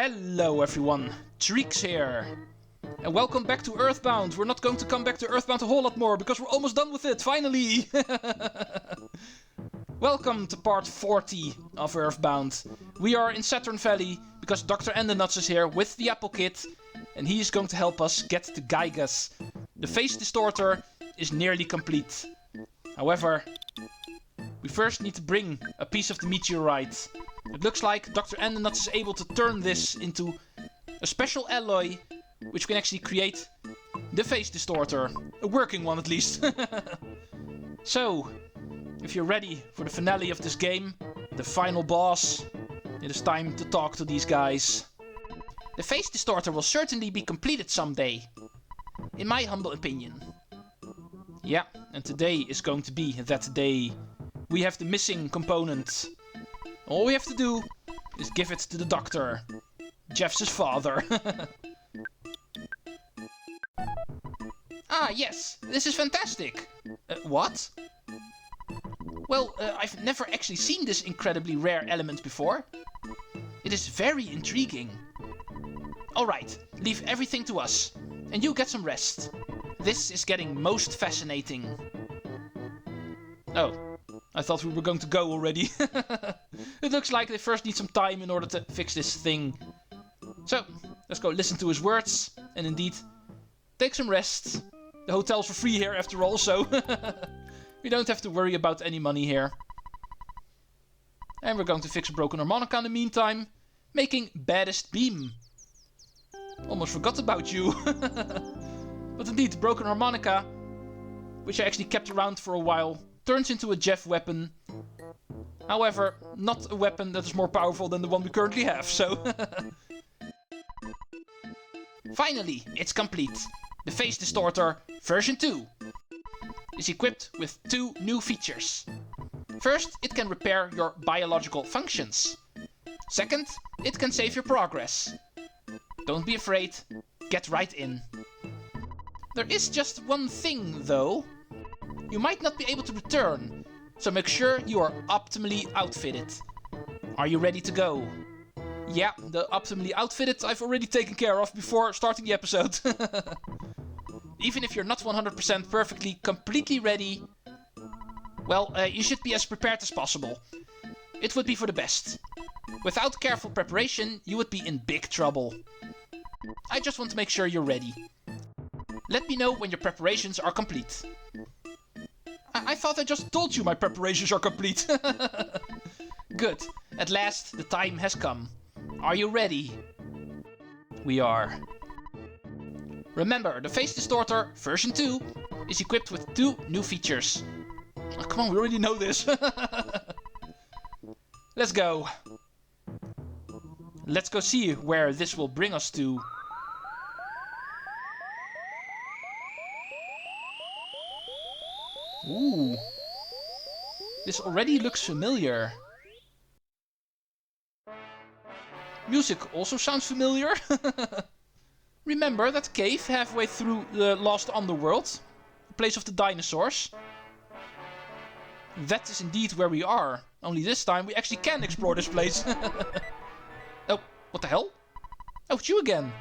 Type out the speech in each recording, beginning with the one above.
Hello everyone, Treecks here. And welcome back to EarthBound. We're not going to come back to EarthBound a whole lot more, because we're almost done with it, finally! Welcome to part 40 of EarthBound. We are in Saturn Valley, because Dr. Andonuts is here with the Apple Kit, and he is going to help us get to Giygas. The Phase Distorter is nearly complete. However, we first need to bring a piece of the meteorite. It looks like Dr. Andonuts is able to turn this into a special alloy, which can actually create the Phase Distorter. A working one, at least. So, if you're ready for the finale of this game, the final boss, it is time to talk to these guys. The Phase Distorter will certainly be completed someday, in my humble opinion. Yeah, and today is going to be that day. We have the missing component. All we have to do is give it to the doctor. Jeff's father. Ah, yes, this is fantastic. What? Well, I've never actually seen this incredibly rare element before. It is very intriguing. Alright, leave everything to us, and you get some rest. This is getting most fascinating. Oh, I thought we were going to go already. It looks like they first need some time in order to fix this thing. So, let's go listen to his words, and indeed, take some rest. The hotel's for free here after all, so we don't have to worry about any money here. And we're going to fix a broken harmonica in the meantime, making baddest beam. Almost forgot about you. But indeed, the broken harmonica, which I actually kept around for a while, turns into a Jeff weapon. However, not a weapon that is more powerful than the one we currently have, so... Finally, it's complete. The Phase Distorter version 2 is equipped with 2 new features. First, it can repair your biological functions. Second, it can save your progress. Don't be afraid, get right in. There is just one thing, though. You might not be able to return, so make sure you are optimally outfitted. Are you ready to go? Yeah, the optimally outfitted I've already taken care of before starting the episode. Even if you're not 100% perfectly, completely ready, well, you should be as prepared as possible. It would be for the best. Without careful preparation, you would be in big trouble. I just want to make sure you're ready. Let me know when your preparations are complete. I thought I just told you my preparations are complete. Good. At last, the time has come. Are you ready? We are. Remember, the Phase Distorter version 2 is equipped with 2 new features. Oh, come on, we already know this. Let's go. Let's go see where this will bring us to. Ooh. This already looks familiar. Music also sounds familiar. Remember that cave halfway through the Lost Underworld? The place of the dinosaurs? That is indeed where we are. Only this time we actually can explore this place. Oh, what the hell? Oh, it's you again.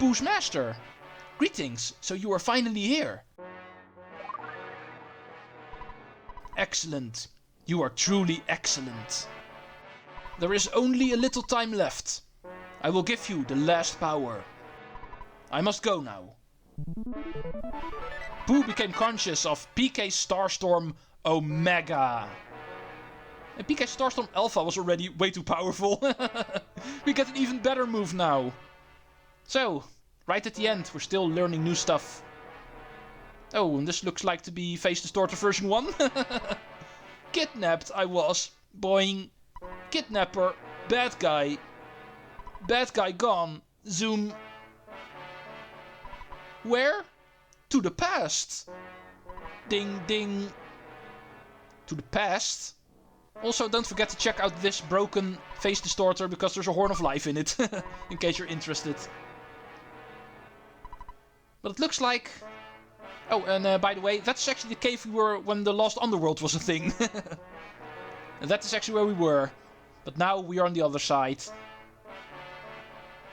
Boo's master. Greetings, so you are finally here. Excellent. You are truly excellent. There is only a little time left. I will give you the last power. I must go now. Boo became conscious of PK Starstorm Omega. And PK Starstorm Alpha was already way too powerful. We get an even better move now. So, right at the end, we're still learning new stuff. Oh, and this looks like to be Phase Distorter version 1. Kidnapped I was. Boing. Kidnapper. Bad guy. Bad guy gone. Zoom. Where? To the past. Ding ding. To the past. Also, don't forget to check out this broken Phase Distorter, because there's a Horn of Life in it. In case you're interested. But it looks like... Oh, and by the way, that's actually the cave we were when the Lost Underworld was a thing. And that is actually where we were. But now we are on the other side.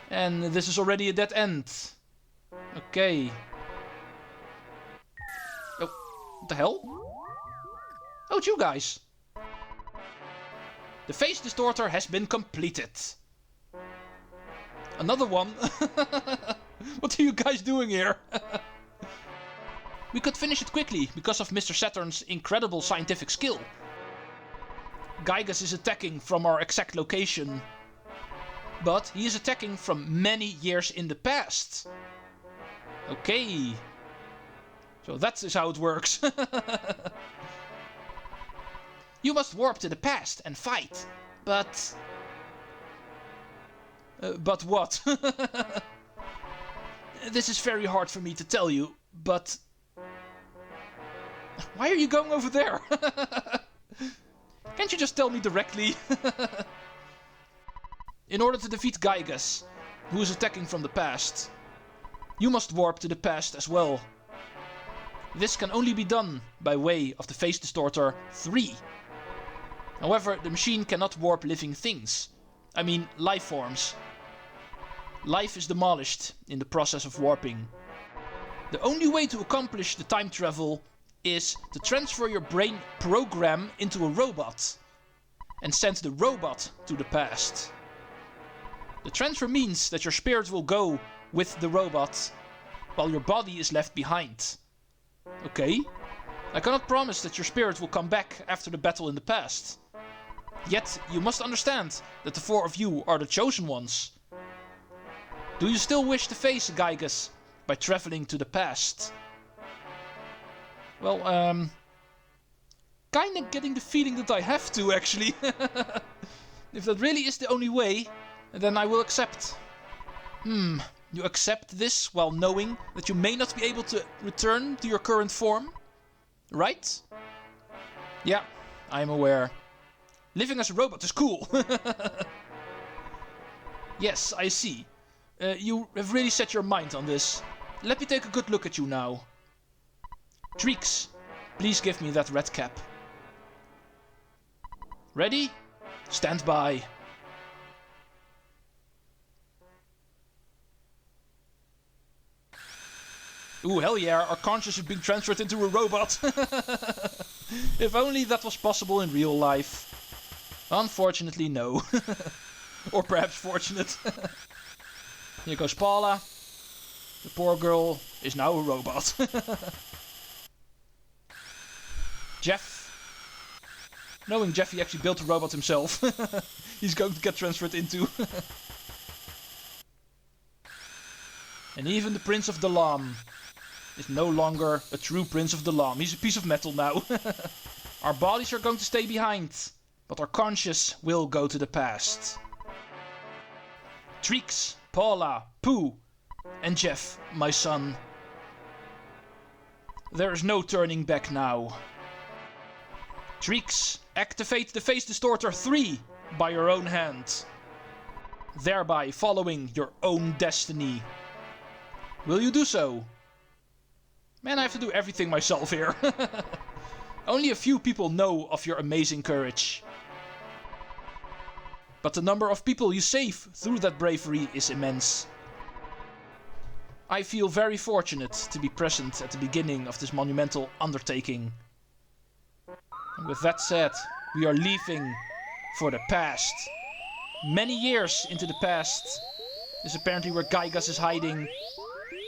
And this is already a dead end. Okay. Oh, what the hell? Oh, it's you guys. The Phase Distorter has been completed. Another one? What are you guys doing here? We could finish it quickly because of Mr. Saturn's incredible scientific skill. Giygas is attacking from our exact location. But he is attacking from many years in the past. Okay. So that is how it works. You must warp to the past and fight. But... but what? This is very hard for me to tell you, but... Why are you going over there? Can't you just tell me directly? In order to defeat Giygas, who is attacking from the past, you must warp to the past as well. This can only be done by way of the Phase Distorter 3. However, the machine cannot warp living things. I mean, life forms. Life is demolished in the process of warping. The only way to accomplish the time travel is to transfer your brain program into a robot and send the robot to the past. The transfer means that your spirit will go with the robot while your body is left behind. Okay? I cannot promise that your spirit will come back after the battle in the past. Yet you must understand that the four of you are the chosen ones. Do you still wish to face Giygas by traveling to the past? Well, kinda getting the feeling that I have to, actually. If that really is the only way, then I will accept. You accept this while knowing that you may not be able to return to your current form? Right? Yeah, I am aware. Living as a robot is cool. Yes, I see. You have really set your mind on this. Let me take a good look at you now. Treecks, please give me that red cap. Ready? Stand by. Ooh, hell yeah, our conscience is being transferred into a robot. If only that was possible in real life. Unfortunately, no. Or perhaps fortunate. Here goes Paula. The poor girl is now a robot. Jeff. Knowing Jeff, he actually built a robot himself. He's going to get transferred into. And even the Prince of Dalam is no longer a true Prince of Dalam. He's a piece of metal now. Our bodies are going to stay behind, but our conscience will go to the past. Treecks, Paula, Pooh, and Jeff, my son. There is no turning back now. Treecks, activate the Phase Distorter 3 by your own hand, thereby following your own destiny. Will you do so? Man, I have to do everything myself here. Only a few people know of your amazing courage. But the number of people you save through that bravery is immense. I feel very fortunate to be present at the beginning of this monumental undertaking. And with that said, we are leaving for the past. Many years into the past is apparently where Giygas is hiding,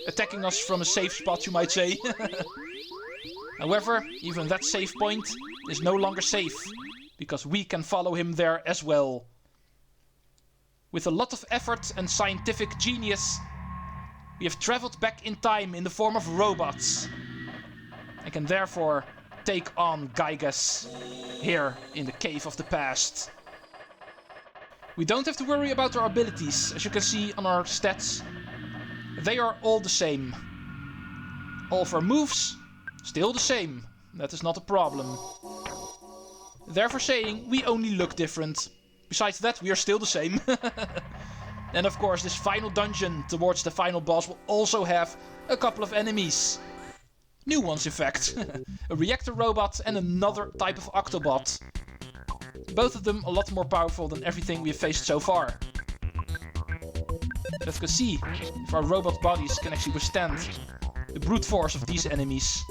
attacking us from a safe spot, you might say. However, even that safe point is no longer safe, because we can follow him there as well. With a lot of effort and scientific genius, we have traveled back in time in the form of robots, and can therefore take on Giygas here in the cave of the past. We don't have to worry about our abilities, as you can see on our stats. They are all the same. All of our moves, still the same. That is not a problem. Therefore saying, we only look different. Besides that, we are still the same. And of course, this final dungeon towards the final boss will also have a couple of enemies. New ones, in fact. A reactor robot and another type of Octobot. Both of them a lot more powerful than everything we have faced so far. Let's go see if our robot bodies can actually withstand the brute force of these enemies.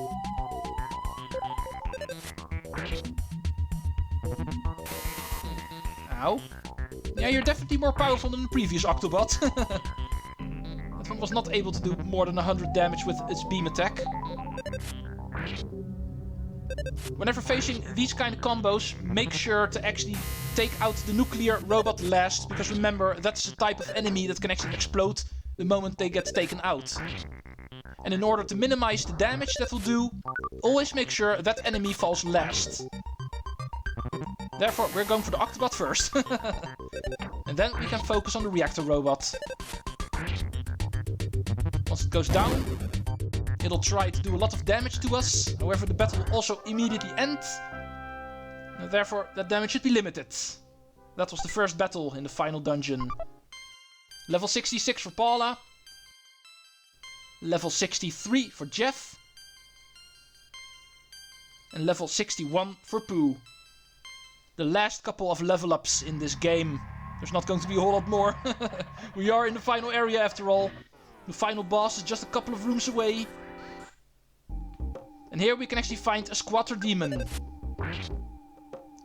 Ow. Yeah, you're definitely more powerful than the previous Octobot. That one was not able to do more than 100 damage with its beam attack. Whenever facing these kind of combos, make sure to actually take out the nuclear robot last, because remember, that's the type of enemy that can actually explode the moment they get taken out. And in order to minimize the damage that will do, always make sure that enemy falls last. Therefore, we're going for the Octobot first. And then we can focus on the reactor robot. Once it goes down, it'll try to do a lot of damage to us. However, the battle will also immediately end. And therefore, that damage should be limited. That was the first battle in the final dungeon. Level 66 for Paula. Level 63 for Jeff. And level 61 for Pooh. The last couple of level ups in this game. There's not going to be a whole lot more. We are in the final area after all. The final boss is just a couple of rooms away. And here we can actually find a Squatter Demon.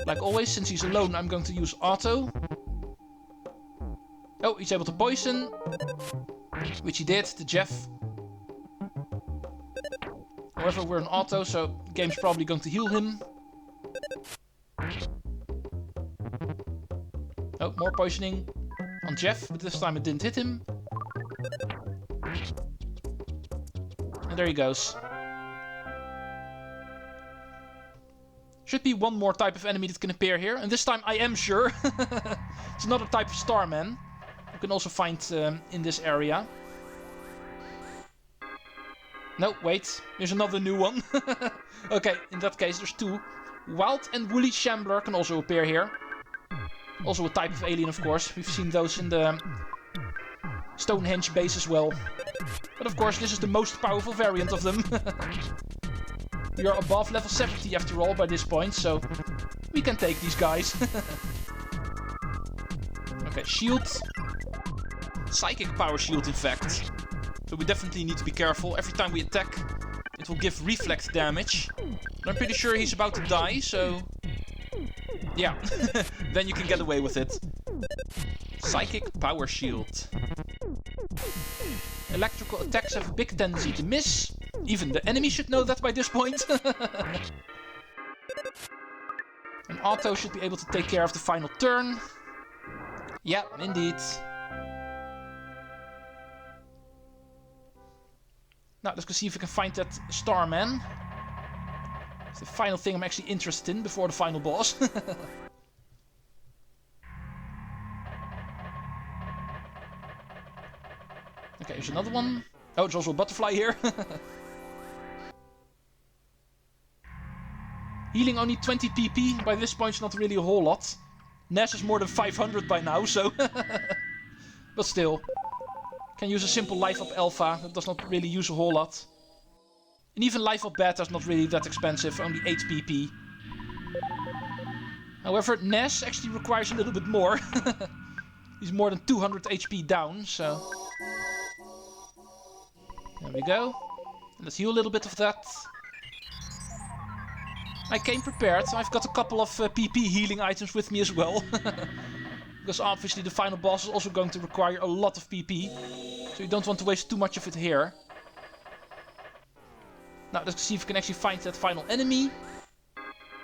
Like always, since he's alone, I'm going to use auto. Oh, he's able to poison. Which he did to Jeff. However, we're in auto, so the game's probably going to heal him. Oh, more poisoning on Jeff, but this time it didn't hit him. And there he goes. Should be one more type of enemy that can appear here, and this time I am sure. It's another type of Starman. You can also find in this area. No, wait. Here's another new one. Okay, in that case there's two. Wild and Woolly Shambler can also appear here. Also a type of alien, of course. We've seen those in the Stonehenge base as well. But of course, this is the most powerful variant of them. We are above level 70 after all by this point, so we can take these guys. Okay, shield. Psychic power shield, in fact. So we definitely need to be careful. Every time we attack, it will give reflect damage. But I'm pretty sure he's about to die, so... yeah, then you can get away with it. Psychic power shield. Electrical attacks have a big tendency to miss. Even the enemy should know that by this point. And auto should be able to take care of the final turn. Yeah, indeed. Now, let's go see if we can find that Starman. It's the final thing I'm actually interested in before the final boss. Okay, here's another one. Oh, there's also a butterfly here. Healing only 20 PP. By this point, it's not really a whole lot. Ness is more than 500 by now, so... but still. Can use a simple Life Up Alpha. That does not really use a whole lot. And even Life Up Beta is not really that expensive. Only 8 PP. However, Ness actually requires a little bit more. He's more than 200 HP down, so... there we go. Let's heal a little bit of that. I came prepared. I've got a couple of PP healing items with me as well. Because obviously the final boss is also going to require a lot of PP. So you don't want to waste too much of it here. Now let's see if we can actually find that final enemy.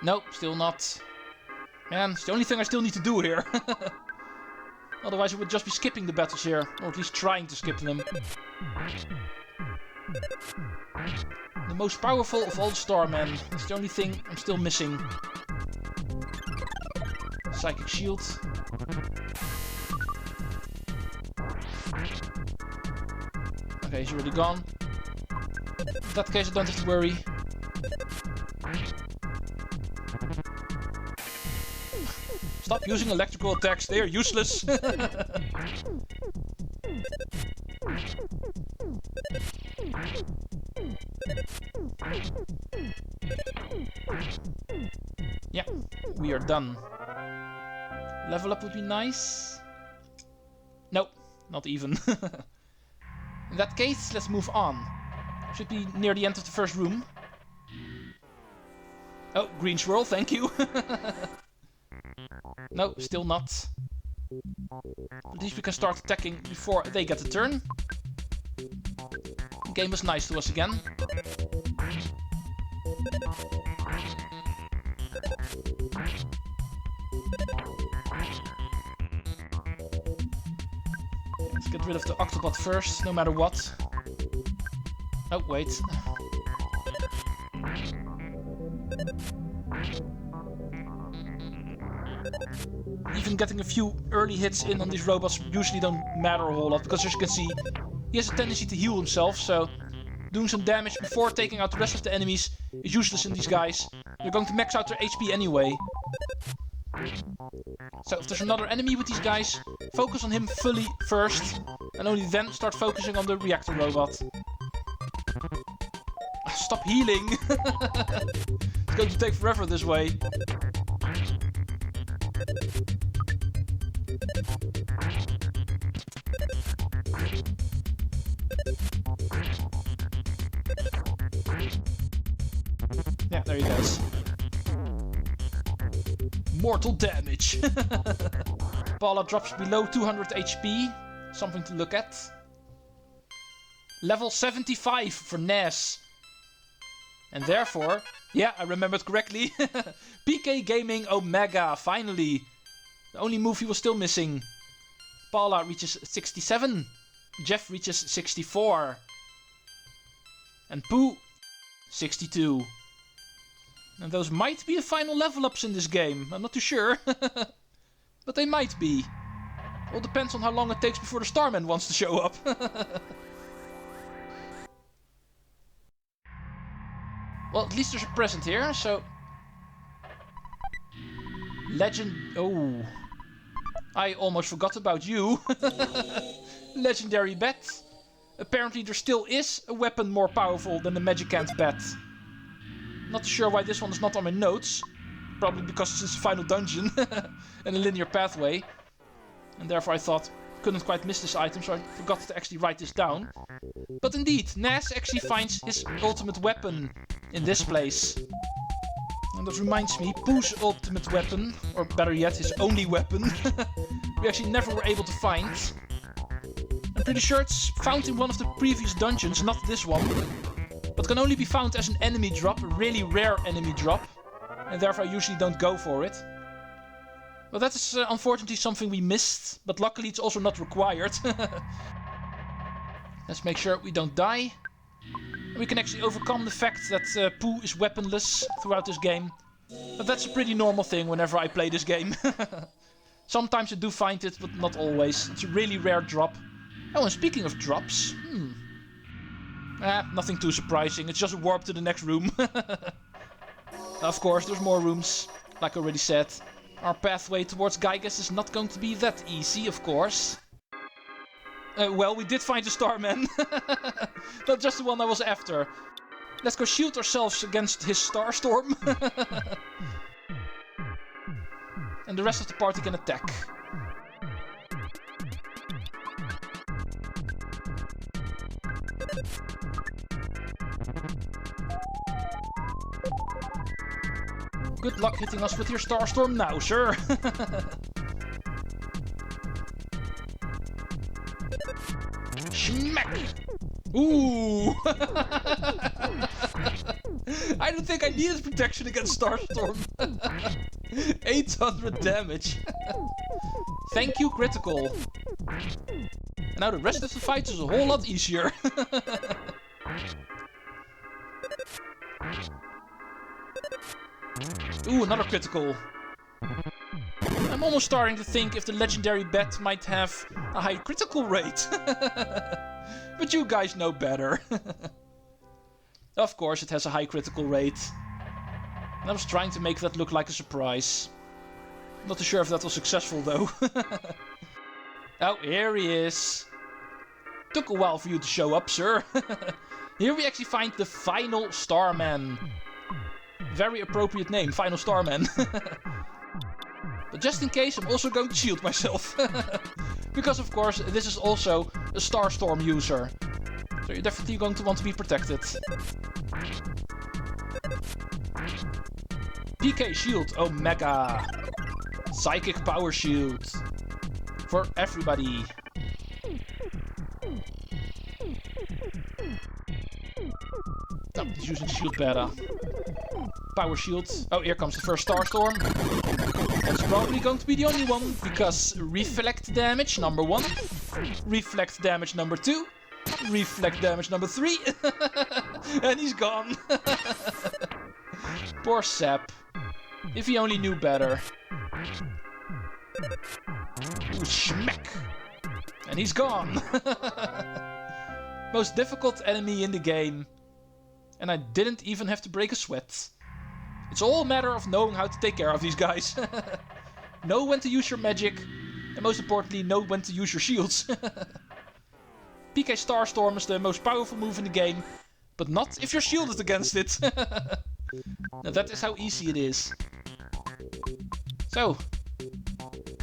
Nope, still not. Man, it's the only thing I still need to do here. Otherwise I would just be skipping the battles here. Or at least trying to skip them. The most powerful of all the Starmen. That's the only thing I'm still missing. Psychic shield. Okay, he's already gone. In that case I don't have to worry. Stop using electrical attacks, they are useless. Yeah, we are done. Level up would be nice. Nope, not even. In that case, let's move on. Should be near the end of the first room. Oh, green swirl, thank you. No, still not. At least we can start attacking before they get a turn. The game was nice to us again. Let's get rid of the Octobot first, no matter what. Oh, wait. Even getting a few early hits in on these robots usually don't matter a whole lot, because as you can see, he has a tendency to heal himself, so doing some damage before taking out the rest of the enemies is useless in these guys. They're going to max out their HP anyway. So if there's another enemy with these guys, focus on him fully first, and only then start focusing on the reactor robot. Stop healing! It's going to take forever this way. Yeah, there he goes. Mortal damage. Paula drops below 200 HP. Something to look at. Level 75 for Ness. And therefore, yeah, I remembered correctly. PK Gaming Omega, finally. The only move he was still missing. Paula reaches 67. Jeff reaches 64. And Pooh, 62. And those might be the final level ups in this game. I'm not too sure. But they might be. All depends on how long it takes before the Starman wants to show up. Well, at least there's a present here, so... Legend... Oh... I almost forgot about you. Legendary bat. Apparently there still is a weapon more powerful than the Magicant bat. Not sure why this one is not on my notes. Probably because it's a final dungeon and a linear pathway. And therefore I thought, couldn't quite miss this item, so I forgot to actually write this down. But indeed, Ness actually finds his ultimate weapon in this place. And that reminds me, Pooh's ultimate weapon, or better yet, his only weapon, we actually never were able to find. I'm pretty sure it's found in one of the previous dungeons, not this one. But can only be found as an enemy drop, a really rare enemy drop. And therefore I usually don't go for it. Well, that is unfortunately something we missed, but luckily it's also not required. Let's make sure we don't die. And we can actually overcome the fact that Pooh is weaponless throughout this game. But that's a pretty normal thing whenever I play this game. Sometimes I do find it, but not always. It's a really rare drop. Oh, and speaking of drops... nothing too surprising. It's just a warp to the next room. Of course, there's more rooms, like I already said. Our pathway towards Giygas is not going to be that easy, of course. Well, we did find a Starman. Not just the one I was after. Let's go shield ourselves against his Starstorm. And the rest of the party can attack. Good luck hitting us with your Starstorm now, sir. Smack! Ooh! I don't think I needed protection against Starstorm. 800 damage. Thank you, critical. And now the rest of the fight is a whole lot easier. Ooh, another critical. I'm almost starting to think if the legendary bat might have a high critical rate. But you guys know better. Of course it has a high critical rate. And I was trying to make that look like a surprise. Not too sure if that was successful though. Oh, here he is. Took a while for you to show up, sir. Here we actually find the final Starman. Very appropriate name, Final Starman. But just in case, I'm also going to shield myself. Because of course this is also a Starstorm user. So you're definitely going to want to be protected. PK Shield Omega. Psychic Power Shield. For everybody. Oh, he's using Shield better. Power Shield. Oh, here comes the first Starstorm. That's probably going to be the only one, because reflect damage number 1, reflect damage number 2, reflect damage number 3, and he's gone. Poor Sap. If he only knew better. Ooh, schmack. And he's gone. Most difficult enemy in the game. And I didn't even have to break a sweat. It's all a matter of knowing how to take care of these guys. Know when to use your magic, and most importantly, know when to use your shields. PK Starstorm is the most powerful move in the game, but not if you're shielded against it. Now that is how easy it is. So,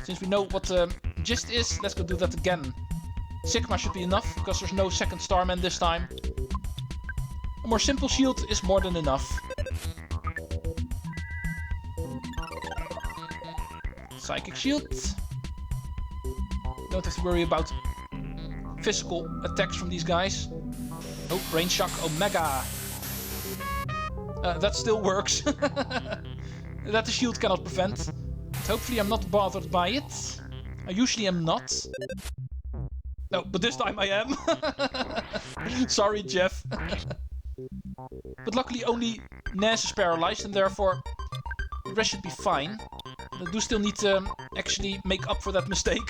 since we know what the gist is, let's go do that again. Sigma should be enough, because there's no second Starman this time. A more simple shield is more than enough. Psychic Shield. Don't have to worry about physical attacks from these guys. Oh, Brain Shock Omega. That still works. That the shield cannot prevent. But hopefully I'm not bothered by it. I usually am not. No, but this time I am. Sorry, Jeff. But luckily only Ness is paralyzed, and therefore the rest should be fine. I do still need to actually make up for that mistake.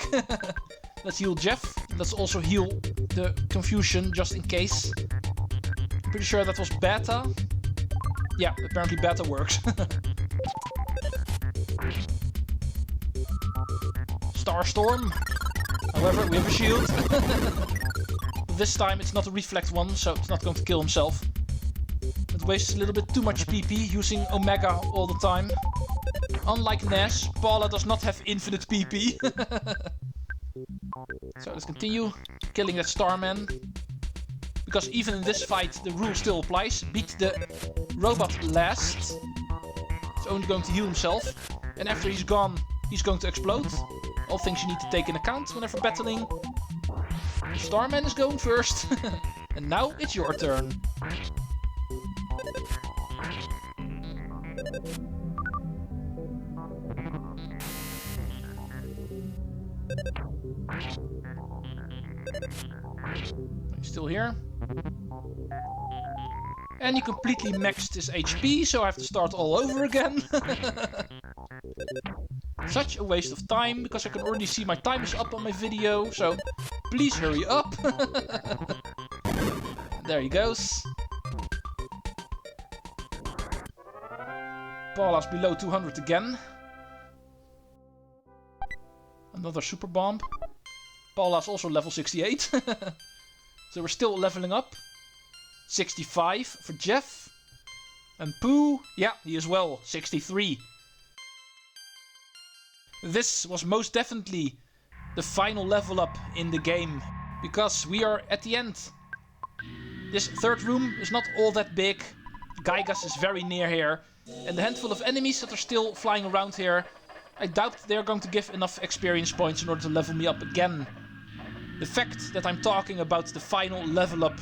Let's heal Jeff. Let's also heal the confusion, just in case. Pretty sure that was beta. Yeah, apparently beta works. Starstorm. However, we have a shield. This time it's not a reflect one, so it's not going to kill himself. It wastes a little bit too much PP using Omega all the time. Unlike Ness, Paula does not have infinite PP. So let's continue killing that Starman. Because even in this fight the rule still applies. Beat the robot last. He's only going to heal himself. And after he's gone, he's going to explode. All things you need to take in account whenever battling. The Starman is going first. And now it's your turn. He's still here. And he completely maxed his HP, so I have to start all over again. Such a waste of time, because I can already see my time is up on my video, so please hurry up. There he goes. Paula's below 200 again. Another super bomb. Paula's also level 68. So we're still leveling up. 65 for Jeff. And Pooh, yeah, he as well, 63. This was most definitely the final level up in the game, because we are at the end. This third room is not all that big. Giygas is very near here. And the handful of enemies that are still flying around here, I doubt they're going to give enough experience points in order to level me up again. The fact that I'm talking about the final level up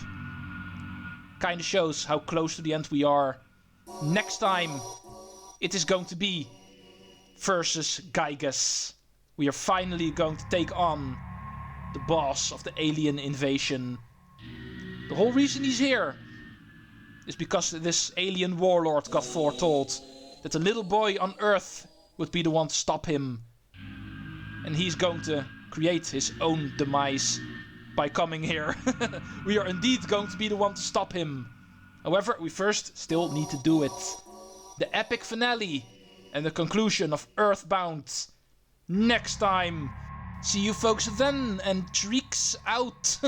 kind of shows how close to the end we are. Next time, it is going to be versus Giygas. We are finally going to take on the boss of the alien invasion. The whole reason he's here is because this alien warlord got foretold that the little boy on Earth would be the one to stop him. And he's going to create his own demise by coming here. We are indeed going to be the one to stop him. However, we first still need to do it. The epic finale and the conclusion of EarthBound. Next time. See you folks then, and Treecks out.